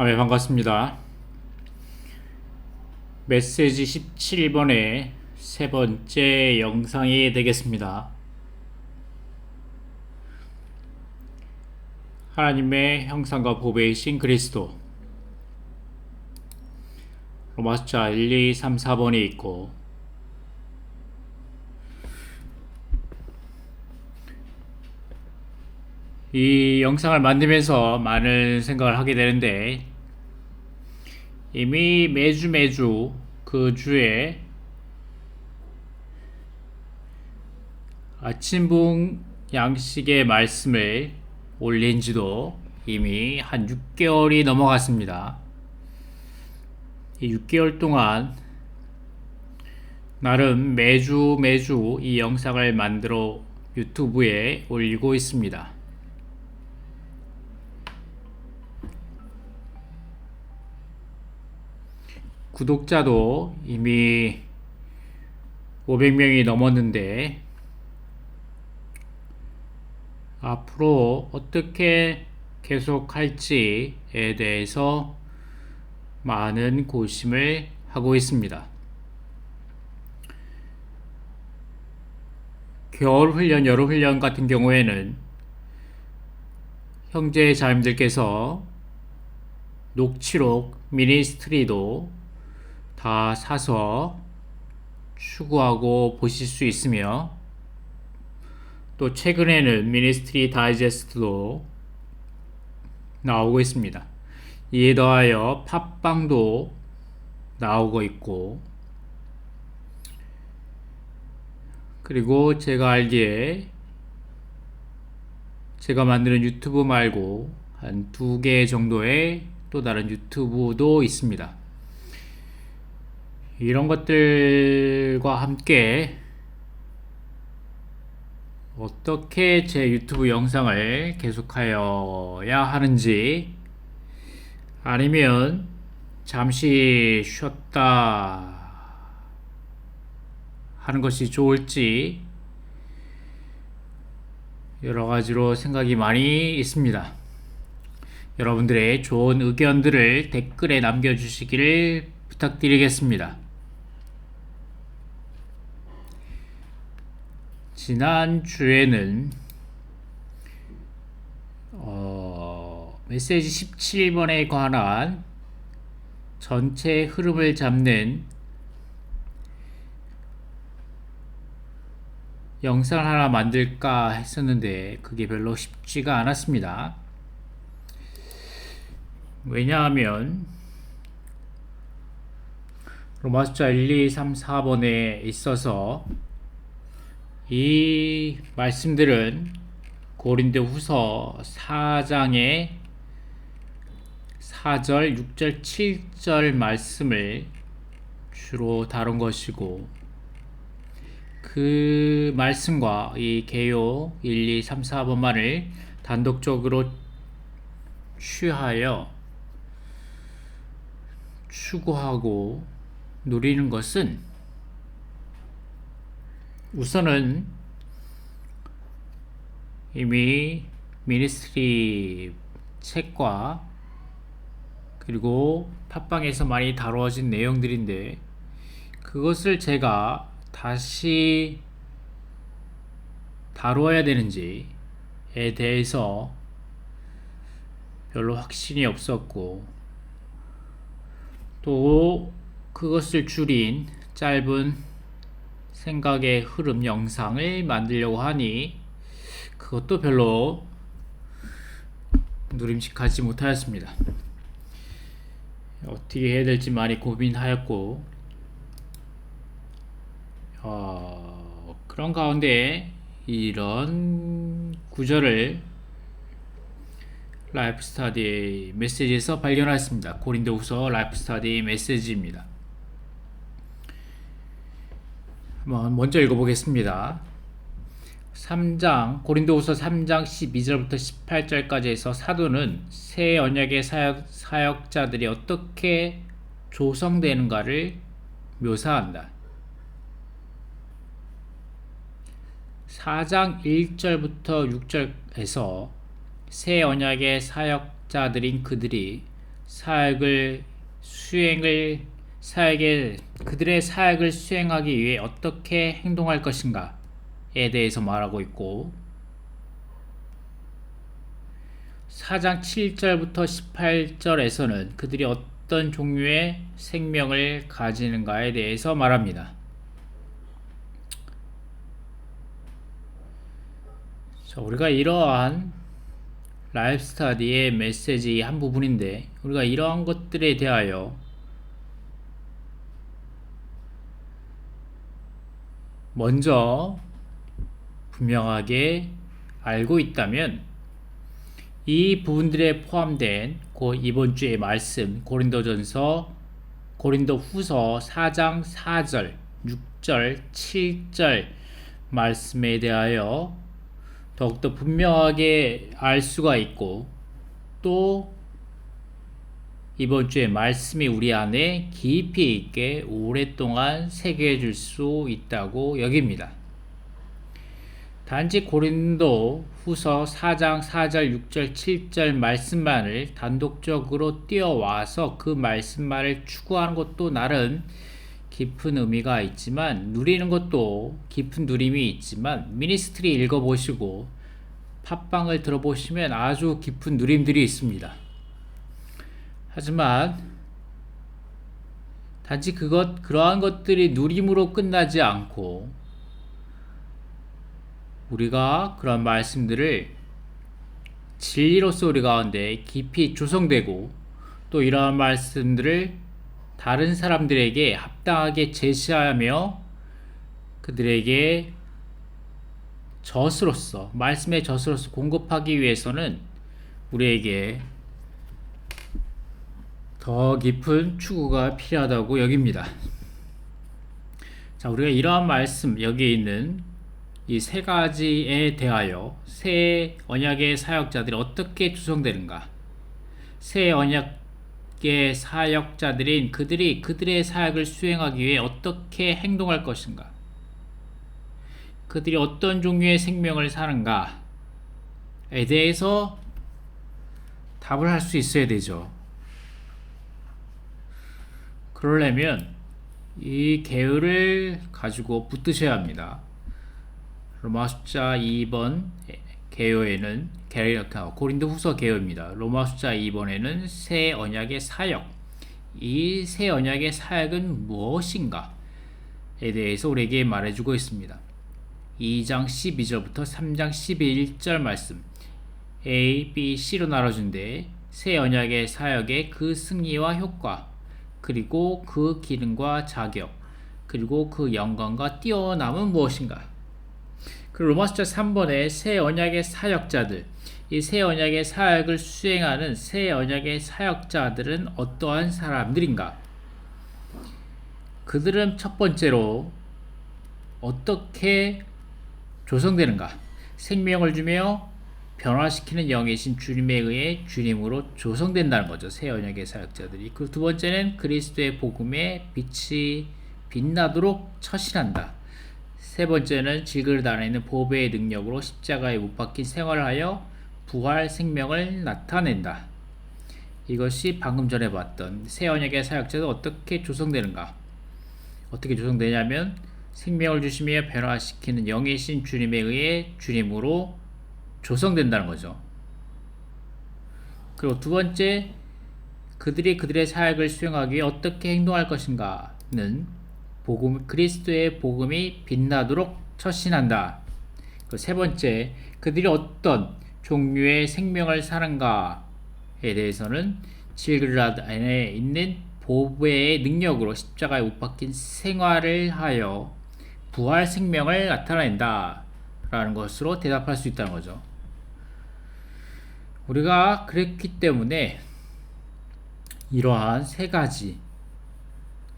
네, 반갑습니다. 메시지 17번의 세 번째 영상이 되겠습니다. 하나님의 형상과 보배이신 그리스도. 로마서 1, 2, 3, 4번이 있고, 이 영상을 만들면서 많은 생각을 하게 되는데, 이미 매주 그 주에 아침붕 양식의 말씀을 올린 지도 이미 한 6개월이 넘어갔습니다. 이 6개월 동안 나름 매주 이 영상을 만들어 유튜브에 올리고 있습니다. 구독자도 이미 500명이 넘었는데 앞으로 어떻게 계속할지에 대해서 많은 고심을 하고 있습니다. 겨울훈련, 여름훈련 같은 경우에는 형제 자님들께서 녹취록, 미니스트리도 다 사서 추구하고 보실 수 있으며, 또 최근에는 미니스트리 다이제스트도 나오고 있습니다. 이에 더하여 팟빵도 나오고 있고, 그리고 제가 알기에 제가 만드는 유튜브 말고 한 2개 정도의 또 다른 유튜브도 있습니다. 이런 것들과 함께 어떻게 제 유튜브 영상을 계속하여야 하는지, 아니면 잠시 쉬었다 하는 것이 좋을지 여러 가지로 생각이 많이 있습니다. 여러분들의 좋은 의견들을 댓글에 남겨주시기를 부탁드리겠습니다. 지난주에는 메시지 17번에 관한 전체 흐름을 잡는 영상을 하나 만들까 했었는데 그게 별로 쉽지가 않았습니다. 왜냐하면 로마서 1, 2, 3, 4번에 있어서 이 말씀들은 고린도후서 4장의 4절, 6절, 7절 말씀을 주로 다룬 것이고, 그 말씀과 이 개요 1, 2, 3, 4번만을 단독적으로 취하여 추구하고 누리는 것은 우선은 이미 미니스트리 책과 그리고 팟빵에서 많이 다루어진 내용들인데, 그것을 제가 다시 다루어야 되는지에 대해서 별로 확신이 없었고, 또 그것을 줄인 짧은 생각의 흐름 영상을 만들려고 하니 그것도 별로 누림직하지 못하였습니다. 어떻게 해야 될지 많이 고민하였고, 그런 가운데 이런 구절을 라이프 스터디 메시지에서 발견하였습니다. 고린도후서 라이프 스터디 메시지입니다. 먼저 읽어보겠습니다. 3장, 고린도후서 3장 12절부터 18절까지 해서 사도는 새 언약의 사역자들이 어떻게 조성되는가를 묘사한다. 4장 1절부터 6절에서 새 언약의 사역자들인 그들이 사역을 수행을 그들의 사역을 수행하기 위해 어떻게 행동할 것인가에 대해서 말하고 있고 4장 7절부터 18절에서는 그들이 어떤 종류의 생명을 가지는가에 대해서 말합니다. 자, 우리가 이러한 라이프 스타디의 메시지 한 부분인데 우리가 이러한 것들에 대하여 먼저 분명하게 알고 있다면 이 부분들에 포함된 이번 주의 말씀 고린도후서 4장 4절, 6절, 7절 말씀에 대하여 더욱더 분명하게 알 수가 있고 또 이번 주의 말씀이 우리 안에 깊이 있게 오랫동안 새겨질 수 있다고 여깁니다. 단지 고린도 후서 4장 4절, 6절, 7절 말씀만을 단독적으로 띄어와서 그 말씀만을 추구하는 것도 나름 깊은 의미가 있지만 누리는 것도 깊은 누림이 있지만 미니스트리 읽어보시고 팟빵을 들어보시면 아주 깊은 누림들이 있습니다. 하지만 단지 그러한 것들이 누림으로 끝나지 않고 우리가 그런 말씀들을 진리로서 우리 가운데 깊이 조성되고 또 이러한 말씀들을 다른 사람들에게 합당하게 제시하며 그들에게 말씀의 젖으로서 공급하기 위해서는 우리에게 더 깊은 추구가 필요하다고 여깁니다. 자, 우리가 이러한 말씀 여기에 있는 이 세 가지에 대하여 새 언약의 사역자들이 어떻게 구성되는가? 새 언약의 사역자들인 그들이 그들의 사역을 수행하기 위해 어떻게 행동할 것인가? 그들이 어떤 종류의 생명을 사는가에 대해서 답을 할 수 있어야 되죠. 그러려면 이 계율을 가지고 붙드셔야 합니다. 로마 숫자 2번 개요에는 고린도 후서 개요입니다. 로마 숫자 2번에는 새 언약의 사역, 이 새 언약의 사역은 무엇인가에 대해서 우리에게 말해주고 있습니다. 2장 12절부터 3장 11절 말씀 A, B, C로 나눠준데 새 언약의 사역의 그 승리와 효과 그리고 그 기능과 자격 그리고 그 영광과 뛰어남은 무엇인가? 그리고 로마 숫자 3번에 새 언약의 사역자들, 이 새 언약의 사역을 수행하는 새 언약의 사역자들은 어떠한 사람들인가? 그들은 첫 번째로 어떻게 조성되는가? 생명을 주며 변화시키는 영이신 주님에 의해 주님으로 조성된다는 거죠. 새 언약의 사역자들이. 그리고 두 번째는 그리스도의 복음에 빛이 빛나도록 처신한다. 세 번째는 질그릇 안에 있는 보배의 능력으로 십자가에 못 박힌 생활을 하여 부활 생명을 나타낸다. 이것이 방금 전에 봤던 새 언약의 사역자들 어떻게 조성되는가? 어떻게 조성되냐면 생명을 주시며 변화시키는 영이신 주님에 의해 주님으로 조성된다는 거죠. 그리고 두 번째, 그들이 그들의 사역을 수행하기 위해 어떻게 행동할 것인가는 그리스도의 복음이 빛나도록 처신한다. 세 번째, 그들이 어떤 종류의 생명을 사는가에 대해서는 질그릇 안에 있는 보배의 능력으로 십자가에 못 박힌 생활을 하여 부활 생명을 나타낸다 라는 것으로 대답할 수 있다는 거죠. 우리가 그랬기 때문에 이러한 세 가지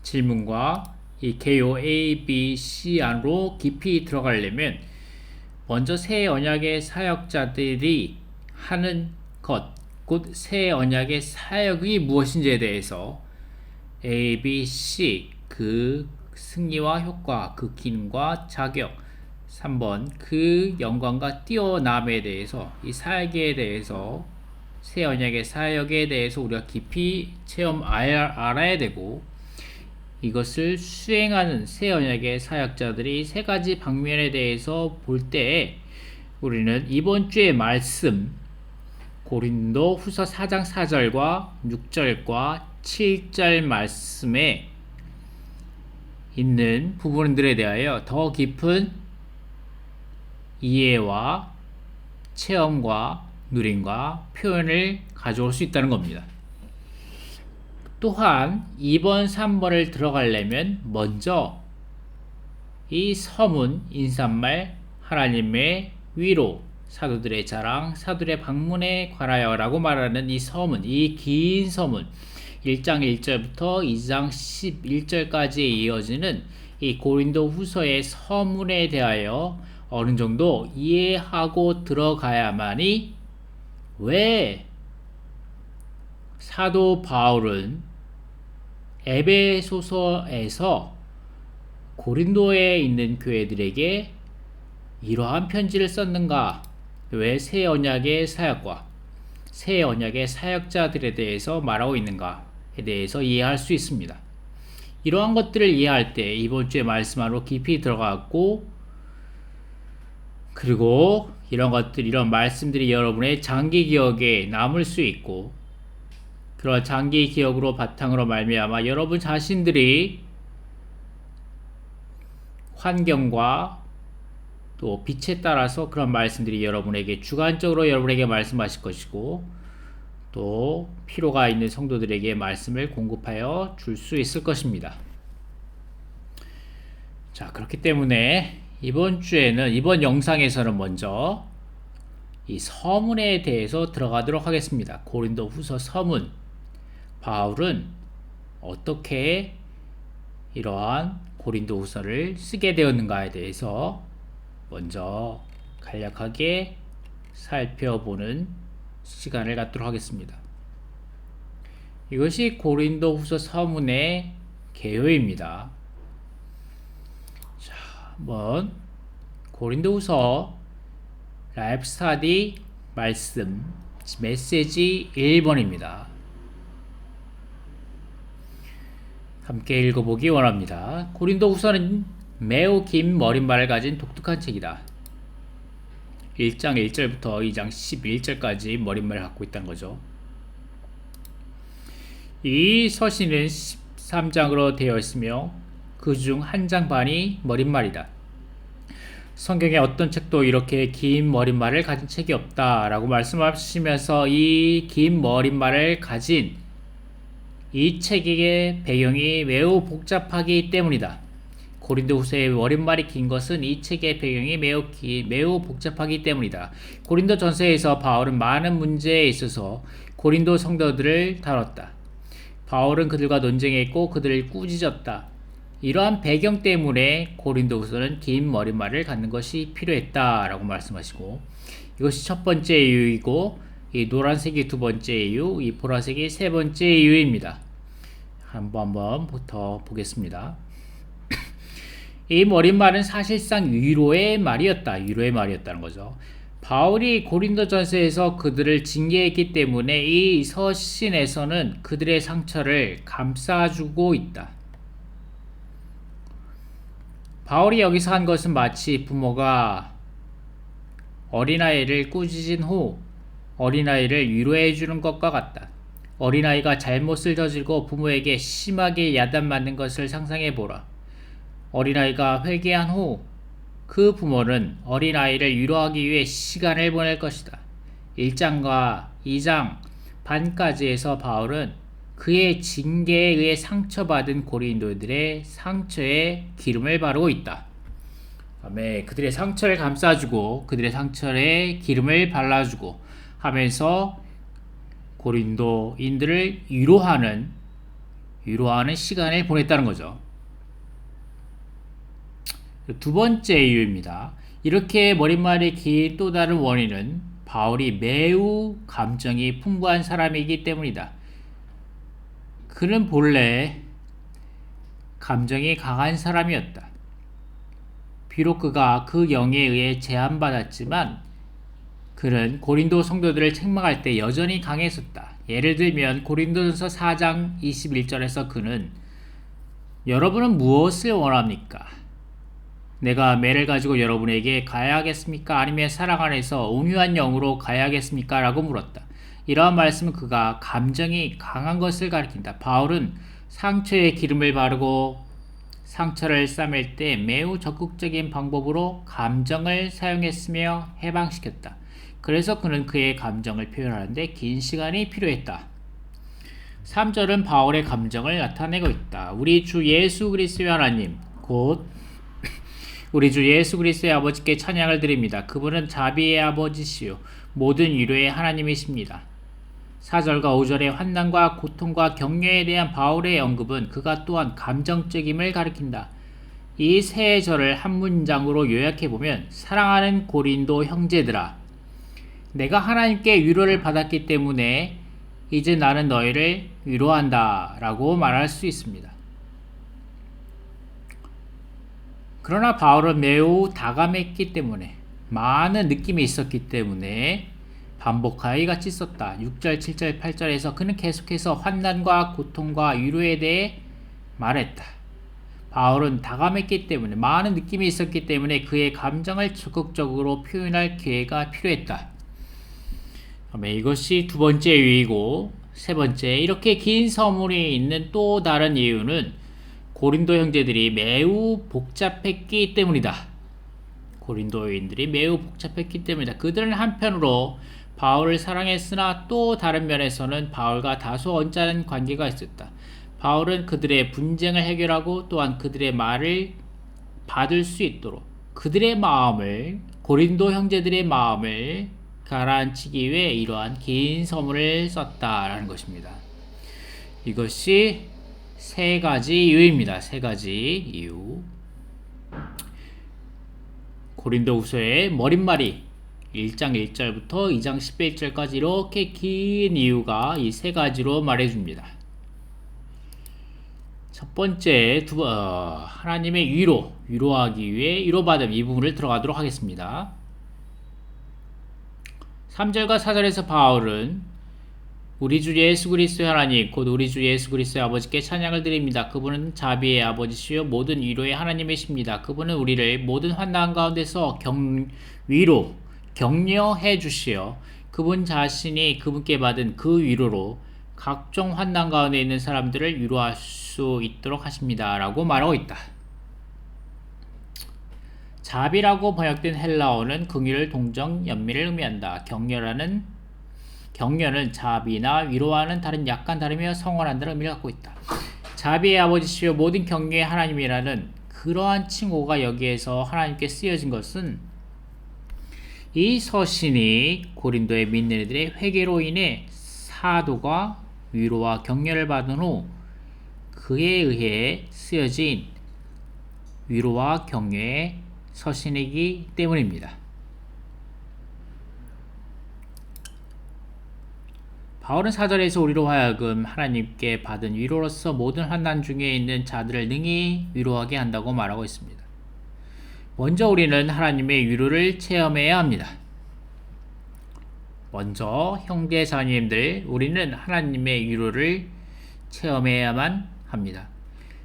질문과 이 개요 A, B, C 안으로 깊이 들어가려면 먼저 새 언약의 사역자들이 하는 것, 곧 새 언약의 사역이 무엇인지에 대해서 A, B, C 그 승리와 효과, 그 기능과 자격 3번 그 영광과 뛰어남에 대해서 이 사역에 대해서 새 언약의 사역에 대해서 우리가 깊이 알아야 되고, 이것을 수행하는 새 언약의 사역자들이 세 가지 방면에 대해서 볼 때 우리는 이번 주의 말씀 고린도 후서 4장 4절과 6절과 7절 말씀에 있는 부분들에 대하여 더 깊은 이해와 체험과 누림과 표현을 가져올 수 있다는 겁니다. 또한 2번, 3번을 들어가려면 먼저 이 서문, 인사말, 하나님의 위로, 사도들의 자랑, 사도들의 방문에 관하여라고 말하는 이 서문, 이 긴 서문, 1장 1절부터 2장 11절까지 이어지는 이 고린도 후서의 서문에 대하여 어느 정도 이해하고 들어가야만이 왜 사도 바울은 에베소서에서 고린도에 있는 교회들에게 이러한 편지를 썼는가? 왜 새 언약의 사역과 새 언약의 사역자들에 대해서 말하고 있는가에 대해서 이해할 수 있습니다. 이러한 것들을 이해할 때 이번 주에 말씀 안으로 깊이 들어갔고, 그리고 이런 것들, 이런 말씀들이 여러분의 장기 기억에 남을 수 있고, 그런 장기 기억으로 바탕으로 말미암아 여러분 자신들이 환경과 또 빛에 따라서 그런 말씀들이 여러분에게 주관적으로 여러분에게 말씀하실 것이고, 또 필요가 있는 성도들에게 말씀을 공급하여 줄 수 있을 것입니다. 자, 그렇기 때문에 이번 주에는, 이번 영상에서는 먼저 이 서문에 대해서 들어가도록 하겠습니다. 고린도 후서 서문. 바울은 어떻게 이러한 고린도 후서를 쓰게 되었는가에 대해서 먼저 간략하게 살펴보는 시간을 갖도록 하겠습니다. 이것이 고린도 후서 서문의 개요입니다. 자, 한번 고린도 후서 라이프 스터디 말씀 메시지 1번입니다. 함께 읽어보기 원합니다. 고린도 후서는 매우 긴 머릿말을 가진 독특한 책이다. 1장 1절부터 2장 11절까지 머릿말을 갖고 있다는 거죠. 이 서신은 13장으로 되어 있으며 그 중 한 장 반이 머릿말이다. 성경의 어떤 책도 이렇게 긴 머릿말을 가진 책이 없다라고 말씀하시면서 이 긴 머릿말을 가진 이 책의 배경이 매우 복잡하기 때문이다. 고린도후서의 머릿말이 긴 것은 이 책의 배경이 매우 복잡하기 때문이다. 고린도 전서에서 바울은 많은 문제에 있어서 고린도 성도들을 다뤘다. 바울은 그들과 논쟁했고 그들을 꾸짖었다. 이러한 배경 때문에 고린도후서는 긴 머릿말을 갖는 것이 필요했다라고 말씀하시고, 이것이 첫 번째 이유이고, 이 노란색이 두 번째 이유, 이 보라색이 세 번째 이유입니다. 한번 더 보겠습니다. 이 머릿말은 사실상 위로의 말이었다는 거죠. 바울이 고린도전서에서 그들을 징계했기 때문에 이 서신에서는 그들의 상처를 감싸주고 있다. 바울이 여기서 한 것은 마치 부모가 어린아이를 꾸짖은 후 어린아이를 위로해 주는 것과 같다. 어린아이가 잘못을 저지르고 부모에게 심하게 야단맞는 것을 상상해 보라. 어린아이가 회개한 후 그 부모는 어린아이를 위로하기 위해 시간을 보낼 것이다. 1장과 2장 반까지에서 바울은 그의 징계에 의해 상처받은 고린도들의 상처에 기름을 바르고 있다. 아멘. 그들의 상처를 감싸주고 그들의 상처에 기름을 발라주고 하면서 고린도인들을 위로하는 시간을 보냈다는 거죠. 두 번째 이유입니다. 이렇게 머릿말이 긴 또 다른 원인은 바울이 매우 감정이 풍부한 사람이기 때문이다. 그는 본래 감정이 강한 사람이었다. 비록 그가 그 영에 의해 제한받았지만 그는 고린도 성도들을 책망할 때 여전히 강했었다. 예를 들면 고린도전서 4장 21절에서 그는 여러분은 무엇을 원합니까? 내가 매를 가지고 여러분에게 가야겠습니까? 아니면 사랑 안에서 온유한 영으로 가야겠습니까? 라고 물었다. 이러한 말씀은 그가 감정이 강한 것을 가리킨다. 바울은 상처에 기름을 바르고 상처를 싸맬 때 매우 적극적인 방법으로 감정을 사용했으며 해방시켰다. 그래서 그는 그의 감정을 표현하는데 긴 시간이 필요했다. 3절은 바울의 감정을 나타내고 있다. 우리 주 예수 그리스도의 하나님, 곧 우리 주 예수 그리스도의 아버지께 찬양을 드립니다. 그분은 자비의 아버지시요 모든 위로의 하나님이십니다. 4절과 5절의 환난과 고통과 격려에 대한 바울의 언급은 그가 또한 감정적임을 가리킨다. 이 세 절을 한 문장으로 요약해보면 사랑하는 고린도 형제들아, 내가 하나님께 위로를 받았기 때문에 이제 나는 너희를 위로한다 라고 말할 수 있습니다. 그러나 바울은 매우 다감했기 때문에, 많은 느낌이 있었기 때문에 반복하여 이같이 썼다. 6절, 7절, 8절에서 그는 계속해서 환난과 고통과 위로에 대해 말했다. 바울은 다감했기 때문에, 많은 느낌이 있었기 때문에 그의 감정을 적극적으로 표현할 기회가 필요했다. 이것이 두 번째 이유이고, 세 번째, 이렇게 긴 서문이 있는 또 다른 이유는 고린도 형제들이 매우 복잡했기 때문이다. 고린도인들이 매우 복잡했기 때문이다. 그들은 한편으로 바울을 사랑했으나 또 다른 면에서는 바울과 다소 언짢은 관계가 있었다. 바울은 그들의 분쟁을 해결하고 또한 그들의 말을 받을 수 있도록 그들의 마음을, 고린도 형제들의 마음을 가라앉히기 위해 이러한 긴 서문을 썼다라는 것입니다. 이것이 세 가지 이유입니다. 세 가지 이유. 고린도후서의 머릿말이 1장 1절부터 2장 11절까지 이렇게 긴 이유가 이 세 가지로 말해줍니다. 첫 번째, 하나님의 위로하기 위해 위로받음, 이 부분을 들어가도록 하겠습니다. 3절과 4절에서 바울은 우리 주 예수 그리스도의 하나님, 곧 우리 주 예수 그리스도의 아버지께 찬양을 드립니다. 그분은 자비의 아버지시요 모든 위로의 하나님이십니다. 그분은 우리를 모든 환난 가운데서 격려해 주시어 그분 자신이 그분께 받은 그 위로로 각종 환난 가운데 있는 사람들을 위로할 수 있도록 하십니다. 라고 말하고 있다. 자비라고 번역된 헬라어는 긍휼, 동정, 연민을 의미한다. 격려는 자비나 위로와는 약간 다르며 성원한다는 의미를 갖고 있다. 자비의 아버지시여 모든 격려의 하나님이라는 그러한 칭호가 여기에서 하나님께 쓰여진 것은 이 서신이 고린도의 믿는 이들의 회개로 인해 사도가 위로와 격려를 받은 후 그에 의해 쓰여진 위로와 격려의 서신이기 때문입니다. 바울은 4절에서 우리로 하여금 하나님께 받은 위로로서 모든 환난 중에 있는 자들을 능히 위로하게 한다고 말하고 있습니다. 먼저 우리는 하나님의 위로를 체험해야 합니다. 먼저 형제 자매님들, 우리는 하나님의 위로를 체험해야만 합니다.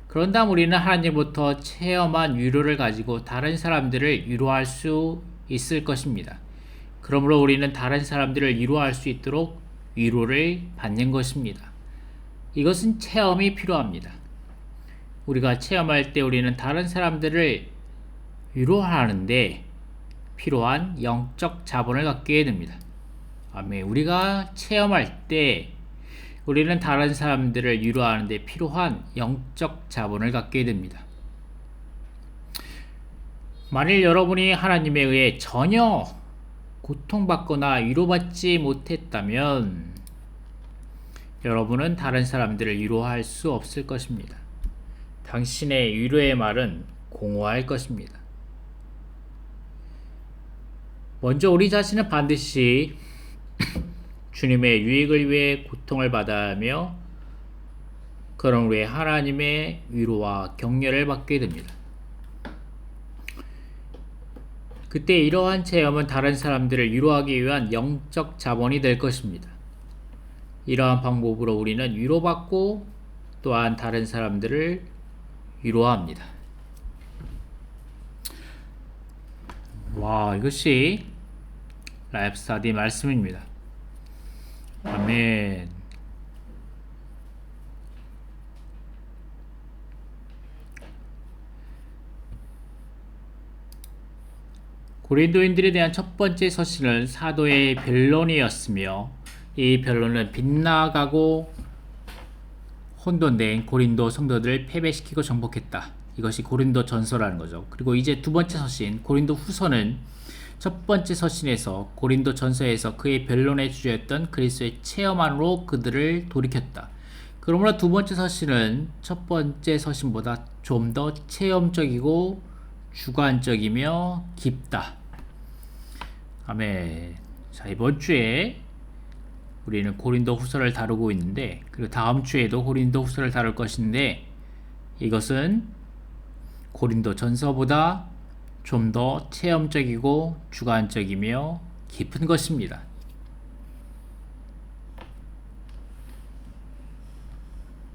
그런 다음 우리는 하나님부터 체험한 위로를 가지고 다른 사람들을 위로할 수 있을 것입니다. 그러므로 우리는 다른 사람들을 위로할 수 있도록 위로를 받는 것입니다. 이것은 체험이 필요합니다. 우리가 체험할 때 우리는 다른 사람들을 위로하는데 필요한 영적 자본을 갖게 됩니다. 아멘. 우리가 체험할 때 우리는 다른 사람들을 위로하는데 필요한 영적 자본을 갖게 됩니다. 만일 여러분이 하나님에 의해 전혀 고통받거나 위로받지 못했다면 여러분은 다른 사람들을 위로할 수 없을 것입니다. 당신의 위로의 말은 공허할 것입니다. 먼저 우리 자신은 반드시 주님의 유익을 위해 고통을 받아야 하며 그런 후에 하나님의 위로와 격려를 받게 됩니다. 그때 이러한 체험은 다른 사람들을 위로하기 위한 영적 자본이 될 것입니다. 이러한 방법으로 우리는 위로받고 또한 다른 사람들을 위로합니다. 와, 이것이 라이프 스타디 말씀입니다. 아멘. 고린도인들에 대한 첫 번째 서신은 사도의 변론이었으며 이 변론은 빗나가고 혼돈된 고린도 성도들을 패배시키고 정복했다. 이것이 고린도 전서라는 거죠. 그리고 이제 두 번째 서신 고린도 후서는 첫 번째 서신에서 고린도 전서에서 그의 변론의 주제였던 그리스도의 체험 안으로 그들을 돌이켰다. 그러므로 두 번째 서신은 첫 번째 서신보다 좀 더 체험적이고 주관적이며 깊다. 아멘. 자, 이번 주에 우리는 고린도 후서를 다루고 있는데, 그리고 다음 주에도 고린도 후서를 다룰 것인데, 이것은 고린도 전서보다 좀 더 체험적이고 주관적이며 깊은 것입니다.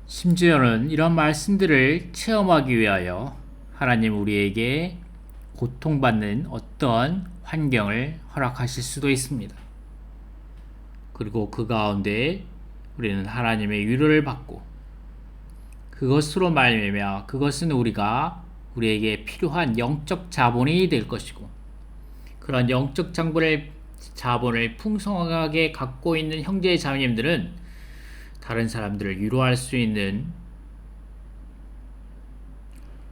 심지어는 이런 말씀들을 체험하기 위하여 하나님 우리에게 고통받는 어떤 환경을 허락하실 수도 있습니다. 그리고 그 가운데 우리는 하나님의 위로를 받고 그것으로 말미암아 그것은 우리에게 필요한 영적 자본이 될 것이고, 그런 영적 자본을 풍성하게 갖고 있는 형제 자매님들은 다른 사람들을 위로할 수 있는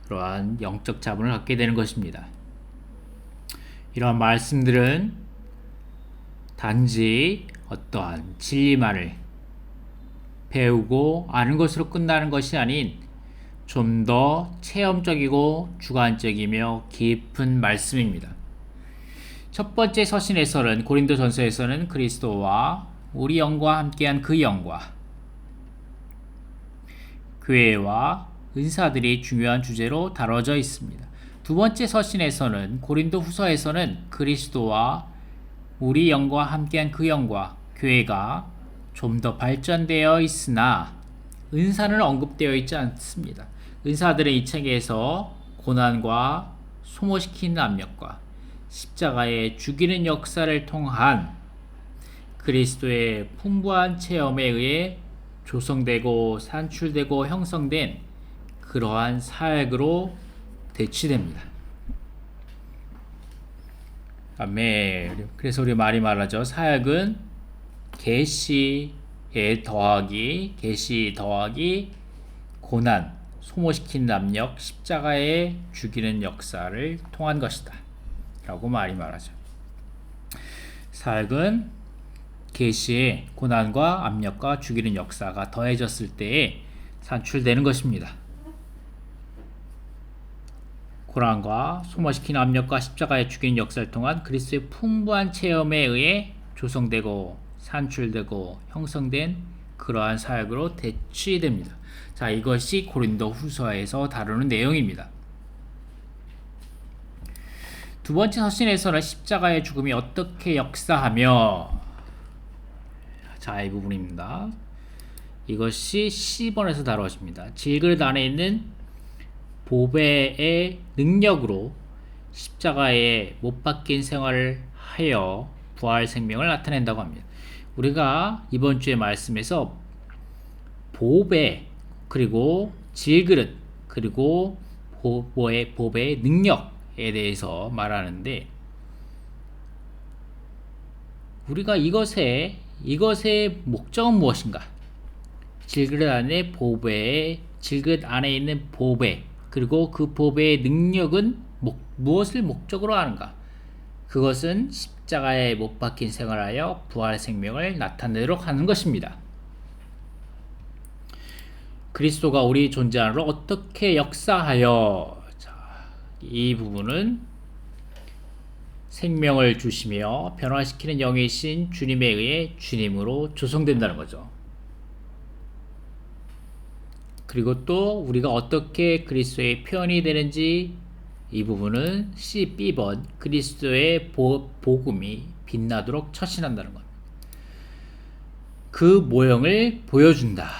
그러한 영적 자본을 갖게 되는 것입니다. 이러한 말씀들은 단지 어떠한 진리만을 배우고 아는 것으로 끝나는 것이 아닌 좀 더 체험적이고 주관적이며 깊은 말씀입니다. 첫 번째 서신에서는 고린도 전서에서는 그리스도와 우리 영과 함께한 그 영과 교회와 은사들이 중요한 주제로 다뤄져 있습니다. 두 번째 서신에서는 고린도 후서에서는 그리스도와 우리 영과 함께한 그 영과 교회가 좀 더 발전되어 있으나 은사는 언급되어 있지 않습니다. 은사들은 이 책에서 고난과 소모시키는 압력과 십자가의 죽이는 역사를 통한 그리스도의 풍부한 체험에 의해 조성되고 산출되고 형성된 그러한 사역으로 대치됩니다. 아멘. 그래서 우리 많이 말하죠. 사역은 계시에 더하기 고난, 소모시키는 압력, 십자가에 죽이는 역사를 통한 것이다 라고 많이 말하죠. 사역은 계시에 고난과 압력과 죽이는 역사가 더해졌을 때에 산출되는 것입니다. 고난과 소모시키는 압력과 십자가에 죽이는 역사를 통한 그리스도의 풍부한 체험에 의해 조성되고 산출되고 형성된 그러한 사역으로 대치됩니다. 자, 이것이 고린도 후서에서 다루는 내용입니다. 두 번째 서신에서는 십자가의 죽음이 어떻게 역사하며, 자, 이 부분입니다. 이것이 10번에서 다루어집니다. 질그릇 안에 있는 보배의 능력으로 십자가에 못 박힌 생활을 하여 부활 생명을 나타낸다고 합니다. 우리가 이번 주의 말씀에서 보배, 그리고 질그릇, 그리고 보배의 능력에 대해서 말하는데, 우리가 이것의 목적은 무엇인가? 질그릇 안에 있는 보배, 그리고 그 보배의 능력은 무엇을 목적으로 하는가? 그것은 십자가에 못 박힌 생활하여 부활 생명을 나타내도록 하는 것입니다. 그리스도가 우리 존재 안으로 어떻게 역사하여, 자, 이 부분은 생명을 주시며 변화시키는 영이신 주님에 의해 주님으로 조성된다는 거죠. 그리고 또 우리가 어떻게 그리스도의 표현이 되는지 이 부분은 C, B번 그리스도의 복음이 빛나도록 처신한다는 겁니다. 그 모형을 보여준다.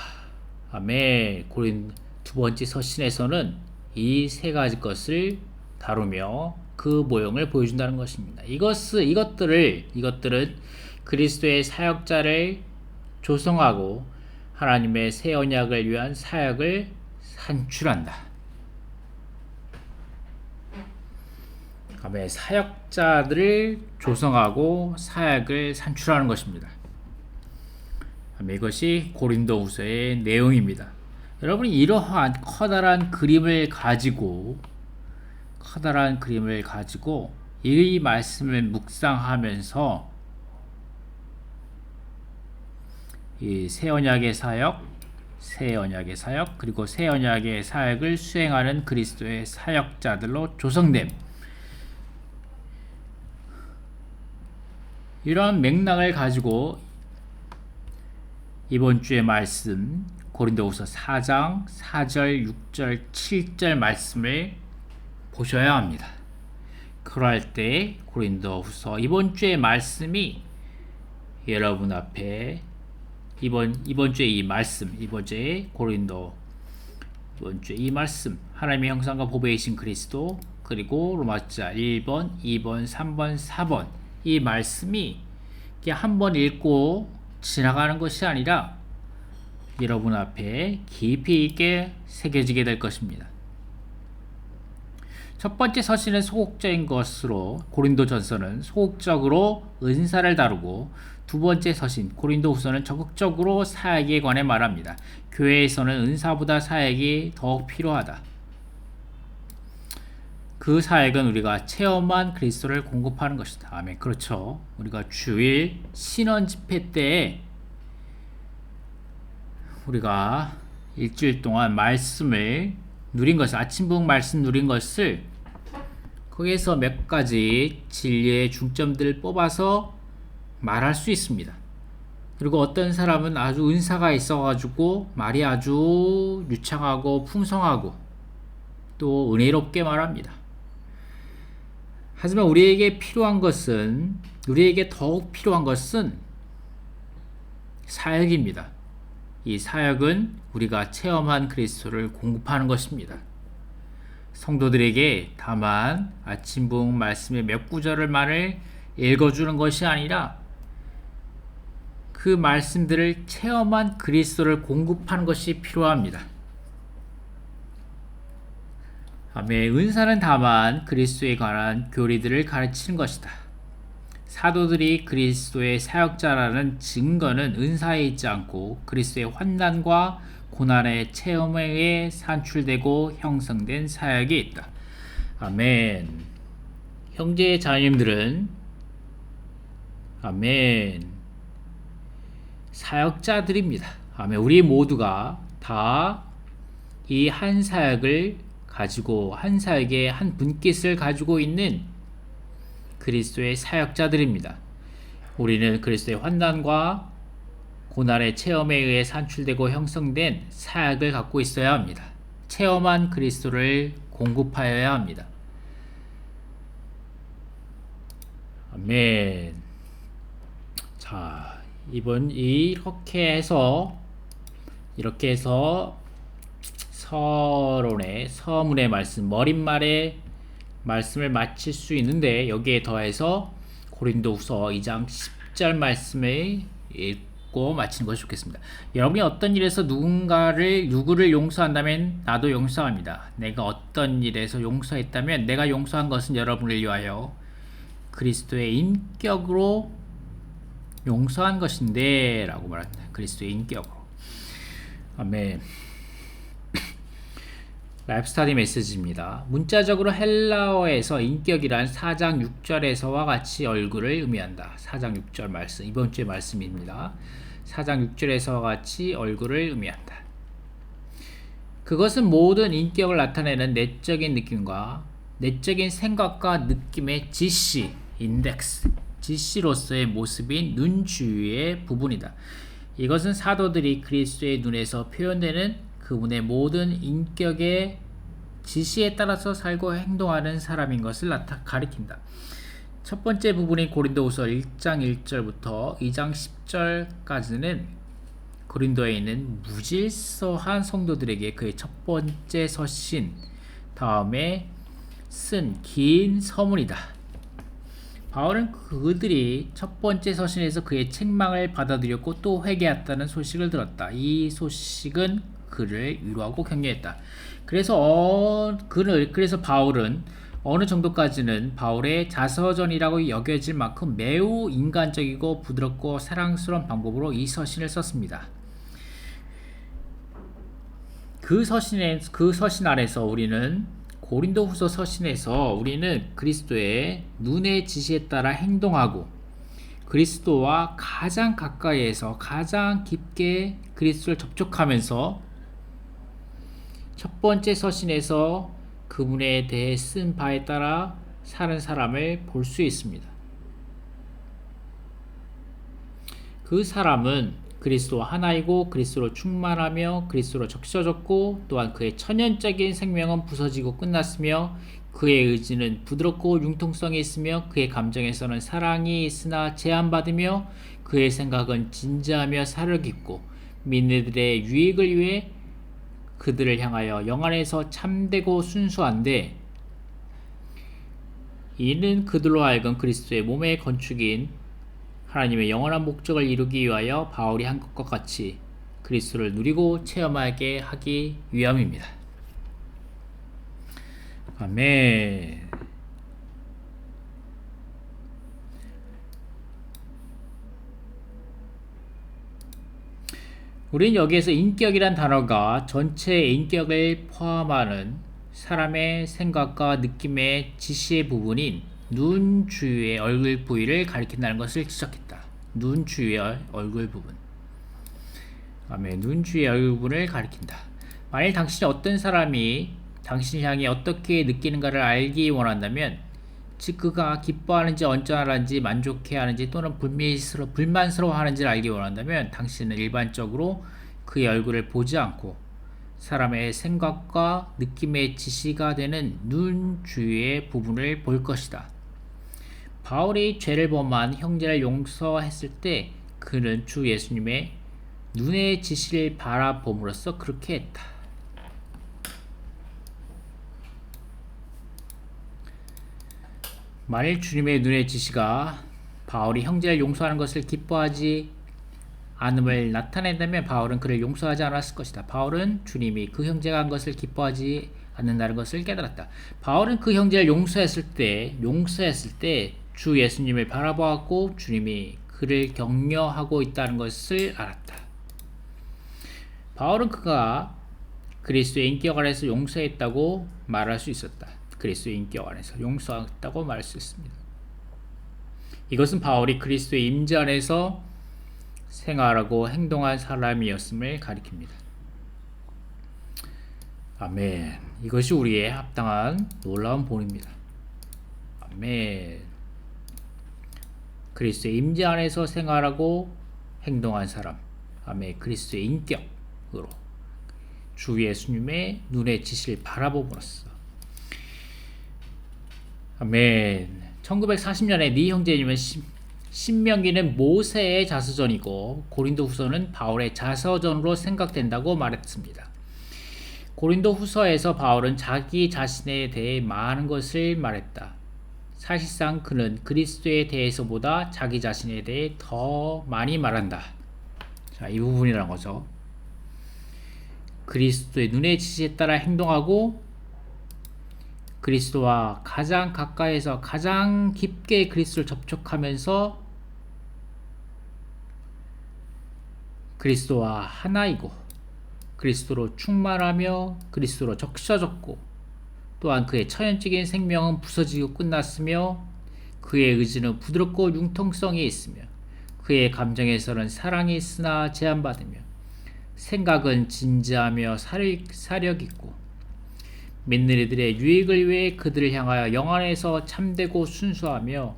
아멘. 고린 두 번째 서신에서는 이 세 가지 것을 다루며 그 모형을 보여준다는 것입니다. 이것들은 그리스도의 사역자를 조성하고 하나님의 새 언약을 위한 사역을 산출한다. 아멘. 사역자들을 조성하고 사역을 산출하는 것입니다. 아멘. 이것이 고린도후서의 내용입니다. 여러분이 이러한 커다란 그림을 가지고 이 말씀을 묵상하면서 이 새 언약의 사역 그리고 새 언약의 사역을 수행하는 그리스도의 사역자들로 조성됨. 이러한 맥락을 가지고 이번 주의 말씀 고린도후서 4장 4절, 6절, 7절 말씀을 보셔야 합니다. 그럴 때 고린도후서 이번 주의 말씀이 여러분 앞에 이번 주에 이 말씀, 이번 주에 이 말씀, 하나님의 형상과 보배이신 그리스도, 그리고 로마자 1번, 2번, 3번, 4번 이 말씀이 한 번 읽고 지나가는 것이 아니라 여러분 앞에 깊이 있게 새겨지게 될 것입니다. 첫 번째 서신은 소극적인 것으로 고린도전서는 소극적으로 은사를 다루고, 두 번째 서신 고린도후서는 적극적으로 사역에 관해 말합니다. 교회에서는 은사보다 사역이 더욱 필요하다. 그 사역은 우리가 체험한 그리스도를 공급하는 것이다. 아멘. 그렇죠. 우리가 주일 신원 집회 때 우리가 일주일 동안 말씀을 누린 것을, 아침부흥 말씀 누린 것을 거기에서 몇 가지 진리의 중점들을 뽑아서 말할 수 있습니다. 그리고 어떤 사람은 아주 은사가 있어가지고 말이 아주 유창하고 풍성하고 또 은혜롭게 말합니다. 하지만 우리에게 더욱 필요한 것은 사역입니다. 이 사역은 우리가 체험한 그리스도를 공급하는 것입니다. 성도들에게 다만 아침부흥 말씀의 몇 구절만을 읽어주는 것이 아니라 그 말씀들을 체험한 그리스도를 공급하는 것이 필요합니다. 아멘. 은사는 다만 그리스도에 관한 교리들을 가르치는 것이다. 사도들이 그리스도의 사역자라는 증거는 은사에 있지 않고 그리스도의 환난과 고난의 체험에 의해 산출되고 형성된 사역에 있다. 아멘. 형제 자매님들은 아멘. 사역자들입니다. 아멘. 우리 모두가 다 이 한 사역을 가지고, 한 사역의 한 분깃을 가지고 있는 그리스도의 사역자들입니다. 우리는 그리스도의 환난과 고난의 체험에 의해 산출되고 형성된 사역을 갖고 있어야 합니다. 체험한 그리스도를 공급하여야 합니다. 아멘. 자, 이렇게 해서 서문의 말씀, 머릿말의 말씀을 마칠 수 있는데, 여기에 더해서 고린도후서 2장 10절 말씀을 읽고 마치는 것이 좋겠습니다. 여러분이 어떤 일에서 누구를 용서한다면 나도 용서합니다. 내가 어떤 일에서 용서했다면 내가 용서한 것은 여러분을 위하여 그리스도의 인격으로 용서한 것인데 라고 말합니다. 그리스도의 인격으로. 아멘. 라이프스타디 메시지입니다. 문자적으로 헬라어에서 인격이란 4장 6절에서와 같이 얼굴을 의미한다. 4장 6절 말씀, 이번 주의 말씀입니다. 4장 6절에서와 같이 얼굴을 의미한다. 그것은 모든 인격을 나타내는 내적인 느낌과 내적인 생각과 느낌의 지시, 인덱스, 지시로서의 모습인 눈 주위의 부분이다. 이것은 사도들이 그리스도의 눈에서 표현되는 그분의 모든 인격의 지시에 따라서 살고 행동하는 사람인 것을 가리킨다. 첫 번째 부분인 고린도후서 1장 1절부터 2장 10절까지는 고린도에 있는 무질서한 성도들에게 그의 첫 번째 서신 다음에 쓴 긴 서문이다. 바울은 그들이 첫 번째 서신에서 그의 책망을 받아들였고 또 회개했다는 소식을 들었다. 이 소식은 그를 위로하고 격려했다. 그래서 바울은 어느 정도까지는 바울의 자서전이라고 여겨질 만큼 매우 인간적이고 부드럽고 사랑스러운 방법으로 이 서신을 썼습니다. 그 서신 안에서 고린도후서 서신에서 우리는 그리스도의 눈의 지시에 따라 행동하고 그리스도와 가장 가까이에서 가장 깊게 그리스도를 접촉하면서 첫 번째 서신에서 그분에 대해 쓴 바에 따라 사는 사람을 볼 수 있습니다. 그 사람은 그리스도와 하나이고 그리스도로 충만하며 그리스도로 적셔졌고 또한 그의 천연적인 생명은 부서지고 끝났으며 그의 의지는 부드럽고 융통성이 있으며 그의 감정에서는 사랑이 있으나 제한받으며 그의 생각은 진지하며 사려 깊고 민들의 유익을 위해 그들을 향하여 영 안에서 참되고 순수한데 이는 그들로 하여금 그리스도의 몸의 건축인 하나님의 영원한 목적을 이루기 위하여 바울이 한 것과 같이 그리스도를 누리고 체험하게 하기 위함입니다. 아멘. 우리는 여기에서 인격이란 단어가 전체 인격을 포함하는 사람의 생각과 느낌의 지시의 부분인 눈 주위의 얼굴 부위를 가리킨다는 것을 지적했다. 눈 주위의 얼굴 부분. 아멘. 눈 주위의 얼굴 부분을 가리킨다. 만일 당신이 어떤 사람이 당신을 향해 어떻게 느끼는가를 알기 원한다면, 즉 그가 기뻐하는지 언짢아하는지 만족해하는지 또는 불만스러워하는지를 알기 원한다면 당신은 일반적으로 그의 얼굴을 보지 않고 사람의 생각과 느낌의 지시가 되는 눈 주위의 부분을 볼 것이다. 바울이 죄를 범한 형제를 용서했을 때 그는 주 예수님의 눈의 지시를 바라봄으로써 그렇게 했다. 만일 주님의 눈의 지시가 바울이 형제를 용서하는 것을 기뻐하지 않음을 나타낸다면 바울은 그를 용서하지 않았을 것이다. 바울은 주님이 그 형제가 한 것을 기뻐하지 않는다는 것을 깨달았다. 바울은 그 형제를 용서했을 때 주 예수님을 바라보았고 주님이 그를 격려하고 있다는 것을 알았다. 바울은 그가 그리스도의 인격 안에서 용서했다고 말할 수 있었다. 그리스도의 인격 안에서 용서했다고 말할 수 있습니다. 이것은 바울이 그리스도의 임재 안에서 생활하고 행동한 사람이었음을 가리킵니다. 아멘. 이것이 우리의 합당한 놀라운 본입니다. 아멘. 그리스도의 임재 안에서 생활하고 행동한 사람. 아멘. 그리스도의 인격으로 주 예수님의 눈의 지시를 바라봄으로써. 아멘. 1940년에 네 형제님은 신명기는 모세의 자서전이고 고린도후서는 바울의 자서전으로 생각된다고 말했습니다. 고린도후서에서 바울은 자기 자신에 대해 많은 것을 말했다. 사실상 그는 그리스도에 대해서보다 자기 자신에 대해 더 많이 말한다. 자, 이 부분이라는 거죠. 그리스도의 눈의 지시에 따라 행동하고 그리스도와 가장 가까이에서 가장 깊게 그리스도를 접촉하면서 그리스도와 하나이고 그리스도로 충만하며 그리스도로 적셔졌고 또한 그의 천연적인 생명은 부서지고 끝났으며 그의 의지는 부드럽고 융통성이 있으며 그의 감정에서는 사랑이 있으나 제한받으며 생각은 진지하며 사력 있고 믿는 이들의 유익을 위해 그들을 향하여 영 안에서 참되고 순수하며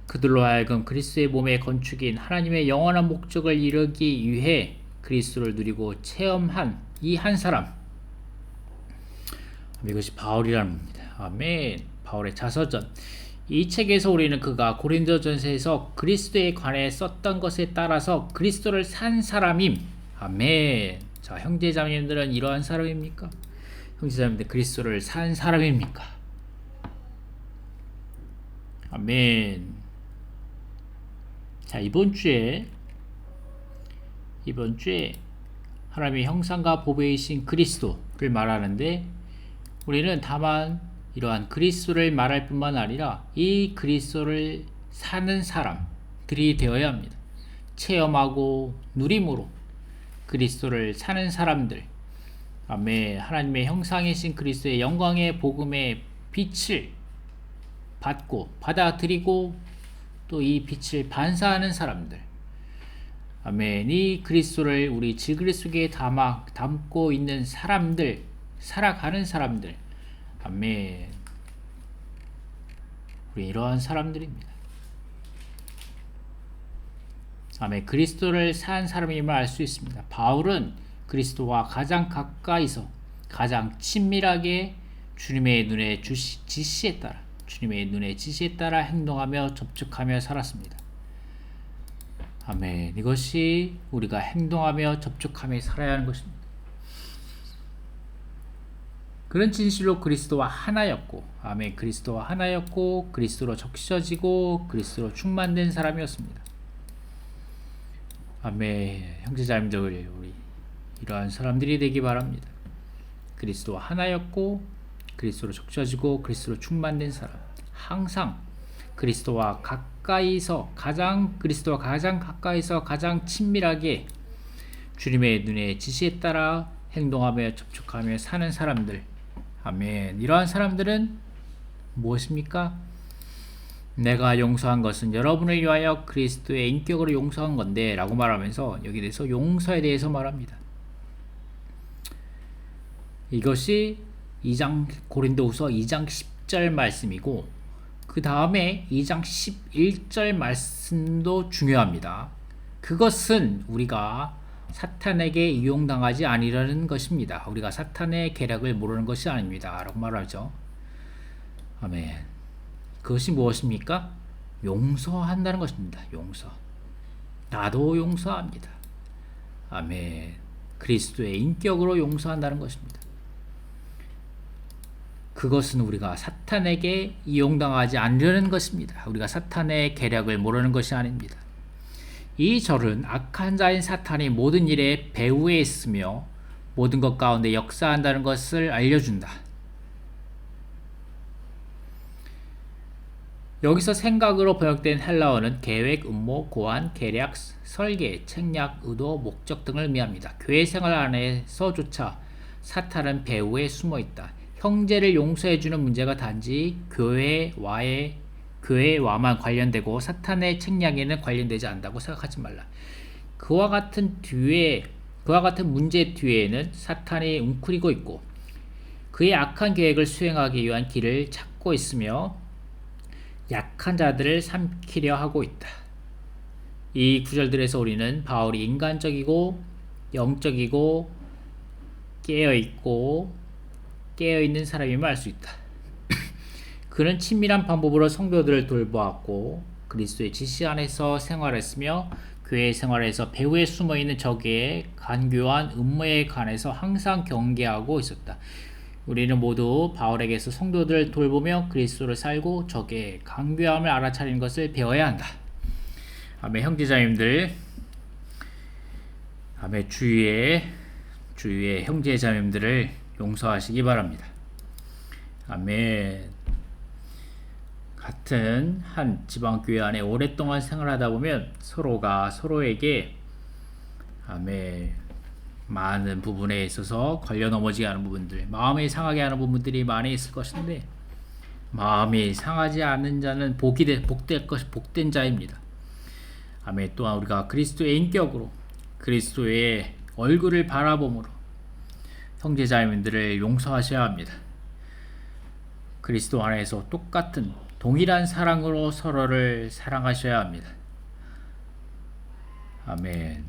그들로 하여금 그리스도의 몸의 건축인 하나님의 영원한 목적을 이루기 위해 그리스도를 누리고 체험한 이 한 사람. 이것이 바울이라는 겁니다. 아멘. 바울의 자서전. 이 책에서 우리는 그가 고린도전서에서 그리스도에 관해 썼던 것에 따라서 그리스도를 산 사람임. 아멘. 자, 형제자매님들은 이러한 사람입니까? 형제자매님들 그리스도를 산 사람입니까? 아멘. 자, 이번 주에 하나님의 형상과 보배이신 그리스도를 말하는데, 우리는 다만 이러한 그리스도를 말할 뿐만 아니라 이 그리스도를 사는 사람들이 되어야 합니다. 체험하고 누림으로 그리스도를 사는 사람들, 아멘. 하나님의 형상이신 그리스도의 영광의 복음의 빛을 받고 받아들이고 또 이 빛을 반사하는 사람들, 아멘. 이 그리스도를 우리 질그릇 속에 담고 있는 사람들, 살아가는 사람들, 아멘. 우리 이러한 사람들입니다. 아멘. 그리스도를 산 사람임을 알 수 있습니다. 바울은 그리스도와 가장 가까이서 가장 친밀하게 주님의 눈에 지시에 따라 행동하며 접촉하며 살았습니다. 아멘. 이것이 우리가 행동하며 접촉하며 살아야 하는 것입니다. 그런 진실로 그리스도와 하나였고, 아멘. 그리스도와 하나였고, 그리스도로 적셔지고, 그리스도로 충만된 사람이었습니다. 아멘. 형제자매들, 우리 이러한 사람들이 되기 바랍니다. 그리스도와 하나였고, 그리스도로 적셔지고, 그리스도로 충만된 사람. 항상 그리스도와 가장 가까이서 가장 친밀하게 주님의 눈에 지시에 따라 행동하며 접촉하며 사는 사람들, 아멘. 이러한 사람들은 무엇입니까? 내가 용서한 것은 여러분을 위하여 그리스도의 인격으로 용서한 건데 라고 말하면서 여기 대해서 용서에 대해서 말합니다. 이것이 고린도후서 2장 10절 말씀이고, 그 다음에 2장 11절 말씀도 중요합니다. 그것은 우리가 사탄에게 이용당하지 아니라는 것입니다. 우리가 사탄의 계략을 모르는 것이 아닙니다. 라고 말하죠. 아멘. 그것이 무엇입니까? 용서한다는 것입니다. 용서. 나도 용서합니다. 아멘. 그리스도의 인격으로 용서한다는 것입니다. 그것은 우리가 사탄에게 이용당하지 않으려는 것입니다. 우리가 사탄의 계략을 모르는 것이 아닙니다. 이 절은 악한 자인 사탄이 모든 일에 배후에 있으며 모든 것 가운데 역사한다는 것을 알려준다. 여기서 생각으로 번역된 헬라어는 계획, 음모, 고안, 계략, 설계, 책략, 의도, 목적 등을 의미합니다. 교회 생활 안에서조차 사탄은 배후에 숨어 있다. 형제를 용서해주는 문제가 단지 교회와만 관련되고 사탄의 책략에는 관련되지 않는다고 생각하지 말라. 그와 같은 문제 뒤에는 사탄이 웅크리고 있고 그의 악한 계획을 수행하기 위한 길을 찾고 있으며 약한 자들을 삼키려 하고 있다. 이 구절들에서 우리는 바울이 인간적이고 영적이고 깨어있는 사람임을 알 수 있다. 그는 친밀한 방법으로 성도들을 돌보았고 그리스도의 지시 안에서 생활했으며 교회 생활에서 배후에 숨어있는 적의 간교한 음모에 관해서 항상 경계하고 있었다. 우리는 모두 바울에게서 성도들을 돌보며 그리스도를 살고 적의 간교함을 알아차리는 것을 배워야 한다. 아멘. 형제자매님들, 아멘. 주위의 형제자매님들을 용서하시기 바랍니다. 아멘. 같은 한 지방교회 안에 오랫동안 생활하다 보면 서로가 서로에게 아멘 많은 부분에 있어서 걸려 넘어지게 하는 부분들, 마음이 상하게 하는 부분들이 많이 있을 것인데 마음이 상하지 않는 자는 복된 자입니다. 아멘. 또한 우리가 그리스도의 인격으로 그리스도의 얼굴을 바라봄으로 형제자매들을 용서하셔야 합니다. 그리스도 안에서 동일한 사랑으로 서로를 사랑하셔야 합니다. 아멘.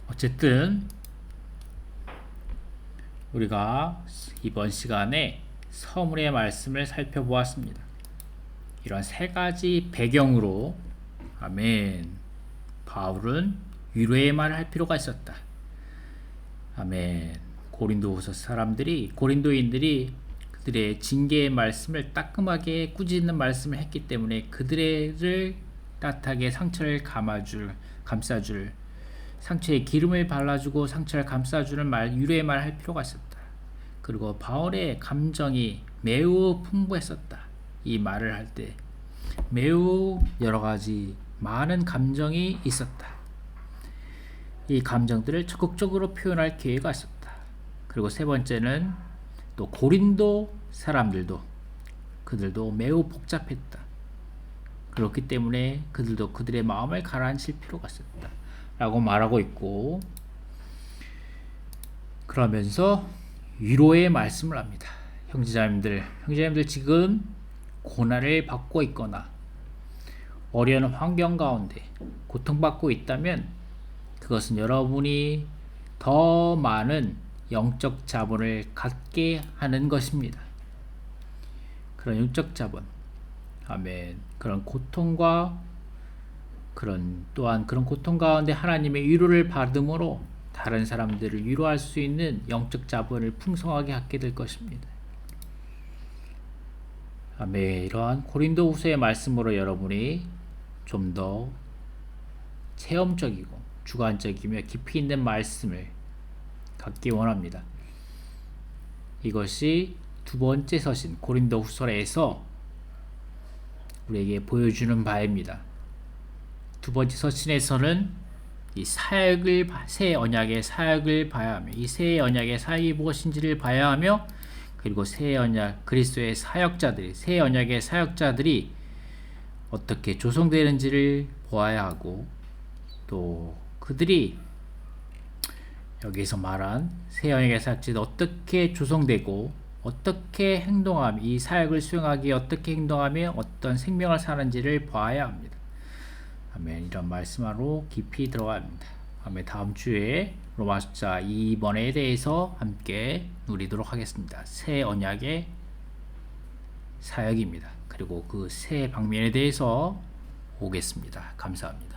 어쨌든 우리가 이번 시간에 서문의 말씀을 살펴보았습니다. 이런 세 가지 배경으로 아멘. 바울은 위로의 말을 할 필요가 있었다. 아멘. 고린도후서 고린도인들이 그들의 징계의 말씀을 따끔하게 꾸짖는 말씀을 했기 때문에 그들을 따뜻하게 상처를 감싸줄 상처에 기름을 발라주고 상처를 감싸주는 위로의 말을 할 필요가 있었다. 그리고 바울의 감정이 매우 풍부했었다. 이 말을 할 때 매우 여러 가지 많은 감정이 있었다. 이 감정들을 적극적으로 표현할 기회가 있었다. 그리고 세 번째는 또 고린도 사람들도 그들도 매우 복잡했다. 그렇기 때문에 그들도 그들의 마음을 가라앉힐 필요가 있었다 라고 말하고 있고, 그러면서 위로의 말씀을 합니다. 형제자매들 지금 고난을 받고 있거나 어려운 환경 가운데 고통받고 있다면 그것은 여러분이 더 많은 영적 자본을 갖게 하는 것입니다. 그런 영적 자본, 아멘. 그런 고통과 또한 그런 고통 가운데 하나님의 위로를 받음으로 다른 사람들을 위로할 수 있는 영적 자본을 풍성하게 갖게 될 것입니다. 아멘. 이러한 고린도후서의 말씀으로 여러분이 좀 더 체험적이고 주관적이며 깊이 있는 말씀을 갖기 원합니다. 이것이 두 번째 서신 고린도후서에서 우리에게 보여주는 바입니다. 두 번째 서신에서는 이 새 언약의 사역을 봐야 하며, 이 새 언약의 사역이 무엇인지를 봐야 하며, 그리고 새 언약 그리스도의 새 언약의 사역자들이 어떻게 조성되는지를 보아야 하고, 또 그들이 여기서 말한 새 언약의 사역자들이 어떻게 조성되고 어떻게 행동하며, 이 사역을 수행하기에 어떻게 행동하며 어떤 생명을 사는지를 봐야 합니다. 아멘. 이런 말씀으로 깊이 들어갑니다. 아멘. 다음 주에 로마서 2번에 대해서 함께 누리도록 하겠습니다. 새 언약의 사역입니다. 그리고 그 새 방면에 대해서 보겠습니다. 감사합니다.